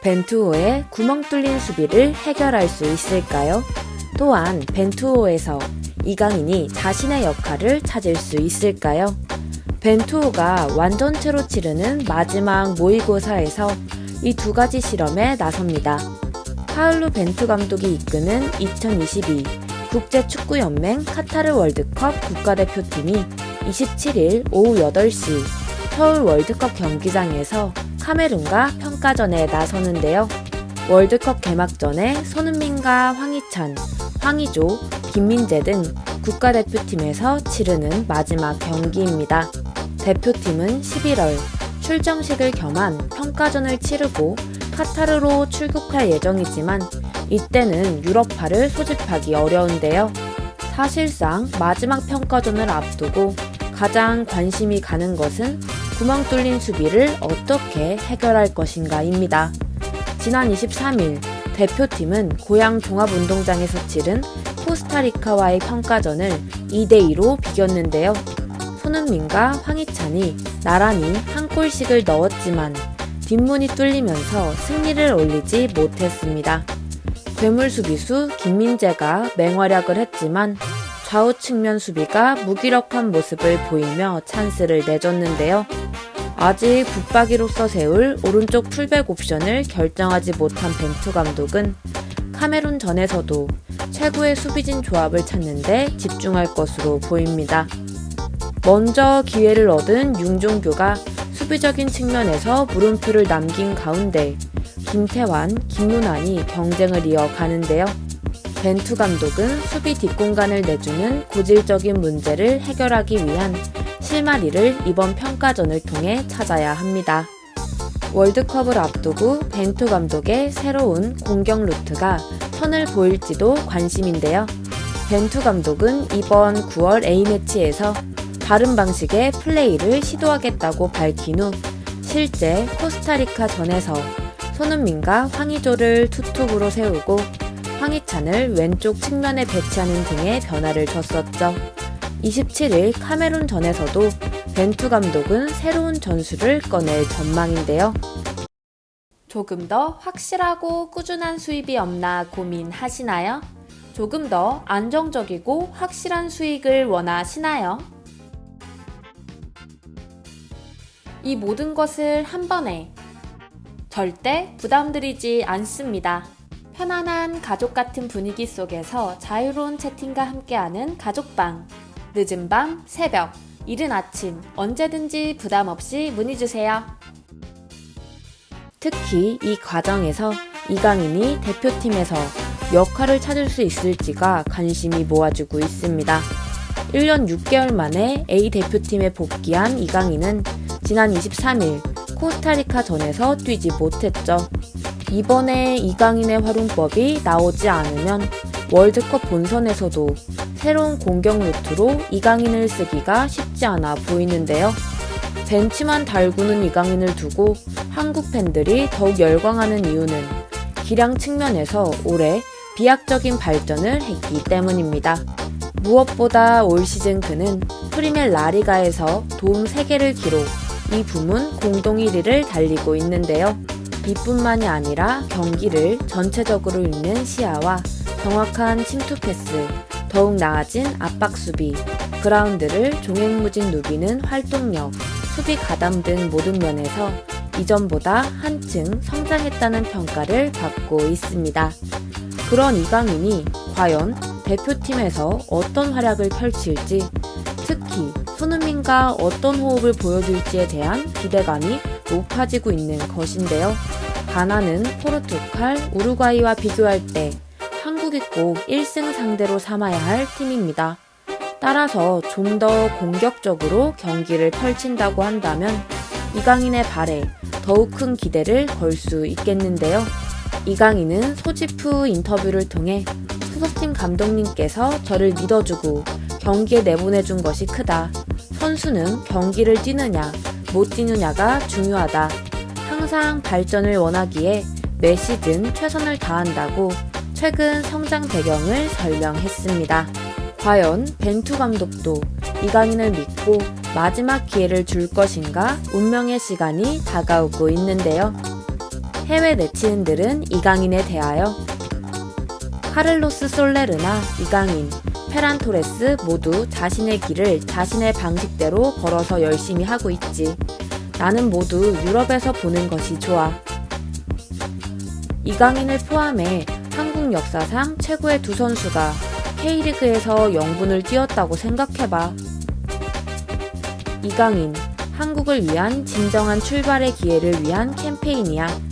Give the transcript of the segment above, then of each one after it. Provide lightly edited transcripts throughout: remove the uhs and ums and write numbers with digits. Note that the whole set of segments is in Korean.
벤투호의 구멍 뚫린 수비를 해결할 수 있을까요? 또한 벤투호에서 이강인이 자신의 역할을 찾을 수 있을까요? 벤투호가 완전체로 치르는 마지막 모의고사에서 이 두 가지 실험에 나섭니다. 파울루 벤투 감독이 이끄는 2022 국제축구연맹 카타르 월드컵 국가대표팀이 27일 오후 8시 서울 월드컵 경기장에서 카메룬과 평가전에 나서는데요. 월드컵 개막전에 손흥민과 황희찬, 황의조, 김민재 등 국가대표팀에서 치르는 마지막 경기입니다. 대표팀은 11월 출정식을 겸한 평가전을 치르고 카타르로 출국할 예정이지만 이때는 유럽파를 소집하기 어려운데요. 사실상 마지막 평가전을 앞두고 가장 관심이 가는 것은 구멍 뚫린 수비를 어떻게 해결할 것인가입니다. 지난 23일 대표팀은 고향 종합운동장에서 치른 코스타리카와의 평가전을 2대2로 비겼는데요. 손흥민과 황희찬이 나란히 한 골씩을 넣었지만 뒷문이 뚫리면서 승리를 올리지 못했습니다. 괴물 수비수 김민재가 맹활약을 했지만 좌우 측면 수비가 무기력한 모습을 보이며 찬스를 내줬는데요. 아직 붙박이로서 세울 오른쪽 풀백 옵션을 결정하지 못한 벤투 감독은 카메룬전에서도 최고의 수비진 조합을 찾는 데 집중할 것으로 보입니다. 먼저 기회를 얻은 융종규가 수비적인 측면에서 물음표를 남긴 가운데 김태환, 김문환이 경쟁을 이어가는데요. 벤투 감독은 수비 뒷공간을 내주는 고질적인 문제를 해결하기 위한 실마리를 이번 평가전을 통해 찾아야 합니다. 월드컵을 앞두고 벤투 감독의 새로운 공격 루트가 선을 보일지도 관심인데요. 벤투 감독은 이번 9월 A매치에서 다른 방식의 플레이를 시도하겠다고 밝힌 후 실제 코스타리카 전에서 손흥민과 황의조를 투톱으로 세우고 황희찬을 왼쪽 측면에 배치하는 등의 변화를 줬었죠. 27일 카메룬전에서도 벤투 감독은 새로운 전술을 꺼낼 전망인데요. 조금 더 확실하고 꾸준한 수입이 없나 고민하시나요? 조금 더 안정적이고 확실한 수익을 원하시나요? 이 모든 것을 한 번에 절대 부담드리지 않습니다. 편안한 가족 같은 분위기 속에서 자유로운 채팅과 함께하는 가족방. 늦은 밤, 새벽, 이른 아침 언제든지 부담 없이 문의주세요. 특히 이 과정에서 이강인이 대표팀에서 역할을 찾을 수 있을지가 관심이 모아지고 있습니다. 1년 6개월 만에 A 대표팀에 복귀한 이강인은 지난 23일 코스타리카 전에서 뛰지 못했죠. 이번에 이강인의 활용법이 나오지 않으면 월드컵 본선에서도 새로운 공격 루트로 이강인을 쓰기가 쉽지 않아 보이는데요. 벤치만 달구는 이강인을 두고 한국 팬들이 더욱 열광하는 이유는 기량 측면에서 올해 비약적인 발전을 했기 때문입니다. 무엇보다 올 시즌 그는 프리메 라리가에서 도움 3개를 기록, 이 부문 공동 1위를 달리고 있는데요. 이뿐만이 아니라 경기를 전체적으로 읽는 시야와 정확한 침투 패스, 더욱 나아진 압박 수비, 그라운드를 종횡무진 누비는 활동력, 수비 가담 등 모든 면에서 이전보다 한층 성장했다는 평가를 받고 있습니다. 그런 이강인이 과연 대표팀에서 어떤 활약을 펼칠지, 특히 손흥민과 어떤 호흡을 보여줄지에 대한 기대감이 높아지고 있는 것인데요. 가나는 포르투갈, 우루과이와 비교할 때 한국이 꼭 1승 상대로 삼아야 할 팀입니다. 따라서 좀 더 공격적으로 경기를 펼친다고 한다면 이강인의 발에 더욱 큰 기대를 걸 수 있겠는데요. 이강인은 소집 후 인터뷰를 통해 소속팀 감독님께서 저를 믿어주고 경기에 내보내준 것이 크다. 선수는 경기를 뛰느냐, 못 뛰느냐가 중요하다. 항상 발전을 원하기에 매 시즌 최선을 다한다고 최근 성장 배경을 설명했습니다. 과연 벤투 감독도 이강인을 믿고 마지막 기회를 줄 것인가 운명의 시간이 다가오고 있는데요. 해외 네티즌들은 이강인에 대하여 카를로스 솔레르나 이강인, 페란 토레스 모두 자신의 길을 자신의 방식대로 걸어서 열심히 하고 있지. 나는 모두 유럽에서 보는 것이 좋아. 이강인을 포함해 한국 역사상 최고의 두 선수가 K리그에서 영분을 뛰었다고 생각해봐. 이강인, 한국을 위한 진정한 출발의 기회를 위한 캠페인이야.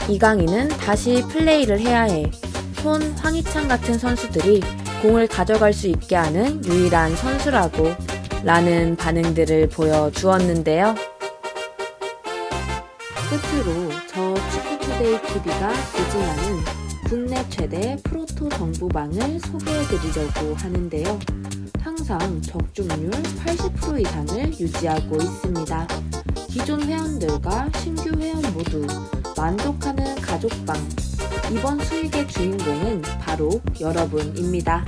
이강인은 다시 플레이를 해야 해. 손, 황희찬 같은 선수들이 공을 가져갈 수 있게 하는 유일한 선수라고 라는 반응들을 보여주었는데요. 끝으로 저 축구투데이 TV가 보증하는 국내 최대 프로토 정보방을 소개해드리려고 하는데요. 항상 적중률 80% 이상을 유지하고 있습니다. 기존 회원들과 신규 회원 모두 만족하는 가족방. 이번 수익의 주인공은 바로 여러분입니다.